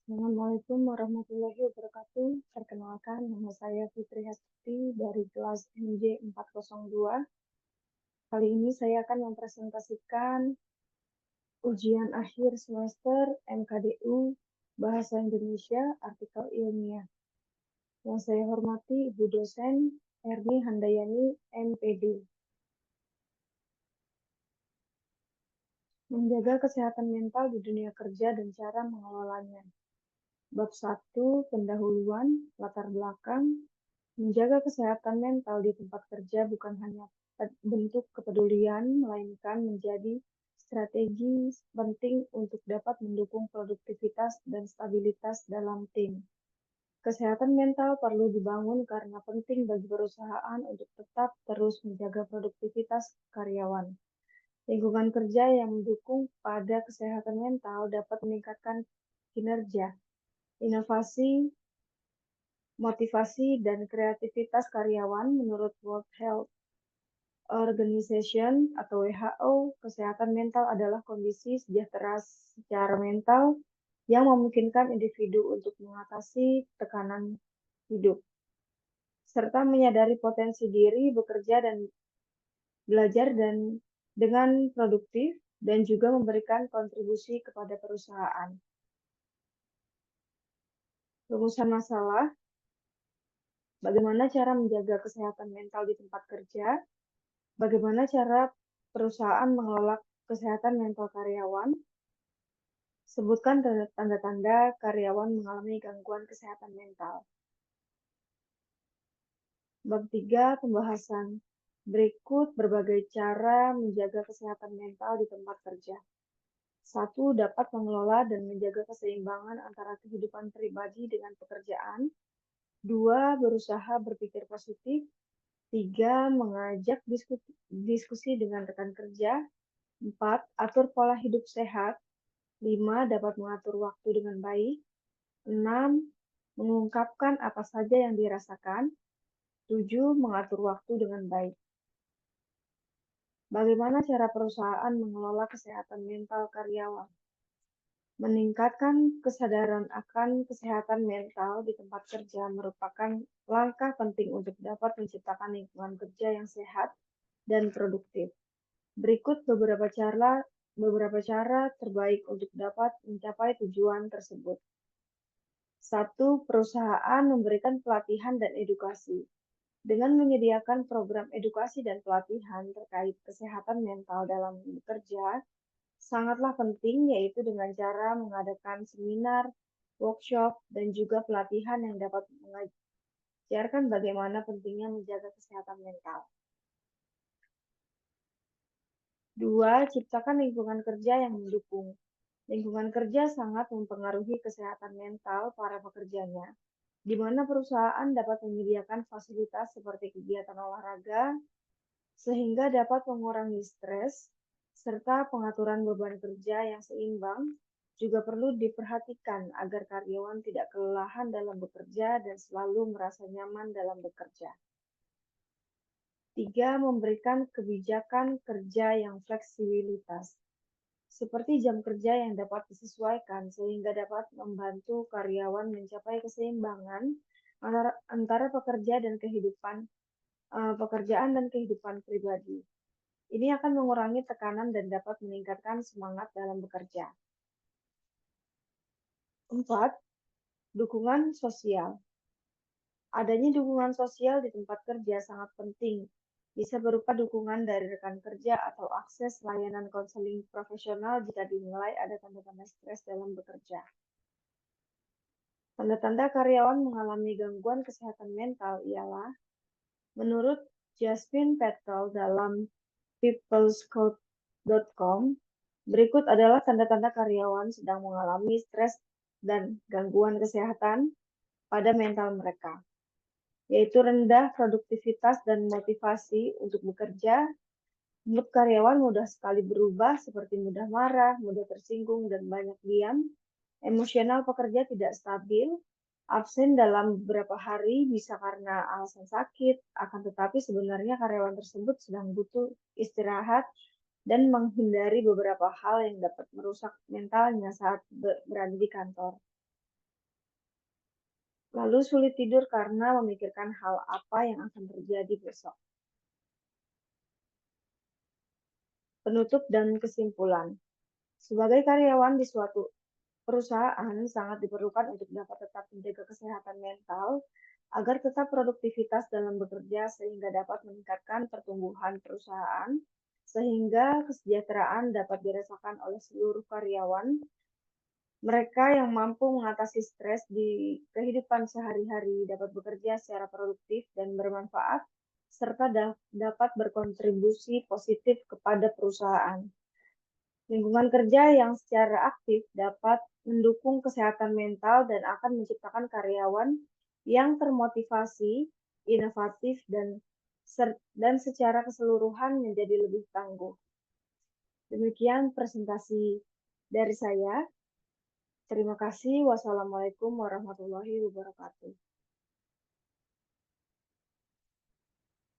Assalamualaikum warahmatullahi wabarakatuh. Perkenalkan, nama saya Fitri Hasti dari kelas MJ 402. Kali ini saya akan mempresentasikan ujian akhir semester MKDU Bahasa Indonesia Artikel Ilmiah. Yang saya hormati Ibu Dosen Erni Handayani, MPD. Menjaga kesehatan mental di dunia kerja dan cara mengelolanya. Bab 1, pendahuluan, latar belakang. Menjaga kesehatan mental di tempat kerja bukan hanya bentuk kepedulian, melainkan menjadi strategi penting untuk dapat mendukung produktivitas dan stabilitas dalam tim. Kesehatan mental perlu dibangun karena penting bagi perusahaan untuk tetap terus menjaga produktivitas karyawan. Lingkungan kerja yang mendukung pada kesehatan mental dapat meningkatkan kinerja, inovasi, motivasi, dan kreativitas karyawan. Menurut World Health Organization atau WHO, kesehatan mental adalah kondisi sejahtera secara mental yang memungkinkan individu untuk mengatasi tekanan hidup, serta menyadari potensi diri bekerja dan belajar dengan produktif dan juga memberikan kontribusi kepada perusahaan. Rumusan masalah, bagaimana cara menjaga kesehatan mental di tempat kerja, bagaimana cara perusahaan mengelola kesehatan mental karyawan. Sebutkan tanda-tanda karyawan mengalami gangguan kesehatan mental. Bab 3, pembahasan. Berikut berbagai cara menjaga kesehatan mental di tempat kerja. 1. Dapat mengelola dan menjaga keseimbangan antara kehidupan pribadi dengan pekerjaan. 2. Berusaha berpikir positif. 3. Mengajak diskusi dengan rekan kerja. 4. Atur pola hidup sehat. 5. Dapat mengatur waktu dengan baik. 6. Mengungkapkan apa saja yang dirasakan. 7. Mengatur waktu dengan baik. Bagaimana cara perusahaan mengelola kesehatan mental karyawan? Meningkatkan kesadaran akan kesehatan mental di tempat kerja merupakan langkah penting untuk dapat menciptakan lingkungan kerja yang sehat dan produktif. Berikut beberapa cara terbaik untuk dapat mencapai tujuan tersebut. 1. Perusahaan memberikan pelatihan dan edukasi. Dengan menyediakan program edukasi dan pelatihan terkait kesehatan mental dalam bekerja, sangatlah penting, yaitu dengan cara mengadakan seminar, workshop, dan juga pelatihan yang dapat mengajarkan bagaimana pentingnya menjaga kesehatan mental. 2. Ciptakan lingkungan kerja yang mendukung. Lingkungan kerja sangat mempengaruhi kesehatan mental para pekerjanya, di mana perusahaan dapat menyediakan fasilitas seperti kegiatan olahraga, sehingga dapat mengurangi stres, serta pengaturan beban kerja yang seimbang juga perlu diperhatikan agar karyawan tidak kelelahan dalam bekerja dan selalu merasa nyaman dalam bekerja. 3. Memberikan kebijakan kerja yang fleksibilitas, seperti jam kerja yang dapat disesuaikan sehingga dapat membantu karyawan mencapai keseimbangan antara pekerjaan dan kehidupan pribadi. Ini akan mengurangi tekanan dan dapat meningkatkan semangat dalam bekerja. 4. Dukungan sosial. Adanya dukungan sosial di tempat kerja sangat penting. Bisa berupa dukungan dari rekan kerja atau akses layanan konseling profesional jika dinilai ada tanda-tanda stres dalam bekerja. Tanda-tanda karyawan mengalami gangguan kesehatan mental ialah, menurut Jasmine Petrel dalam peoplescode.com, berikut adalah tanda-tanda karyawan sedang mengalami stres dan gangguan kesehatan pada mental mereka, yaitu rendah produktivitas dan motivasi untuk bekerja. Mood karyawan mudah sekali berubah, seperti mudah marah, mudah tersinggung, dan banyak diam. Emosional pekerja tidak stabil, absen dalam beberapa hari bisa karena alasan sakit, akan tetapi sebenarnya karyawan tersebut sedang butuh istirahat dan menghindari beberapa hal yang dapat merusak mentalnya saat berada di kantor. lalu sulit tidur karena memikirkan hal apa yang akan terjadi besok. Penutup dan kesimpulan. Sebagai karyawan di suatu perusahaan sangat diperlukan untuk dapat tetap menjaga kesehatan mental agar tetap produktivitas dalam bekerja sehingga dapat meningkatkan pertumbuhan perusahaan, sehingga kesejahteraan dapat dirasakan oleh seluruh karyawan. Mereka yang mampu mengatasi stres di kehidupan sehari-hari dapat bekerja secara produktif dan bermanfaat, serta dapat berkontribusi positif kepada perusahaan. Lingkungan kerja yang secara aktif dapat mendukung kesehatan mental dan akan menciptakan karyawan yang termotivasi, inovatif, dan secara keseluruhan menjadi lebih tangguh. Demikian presentasi dari saya. Terima kasih. Wassalamualaikum warahmatullahi wabarakatuh.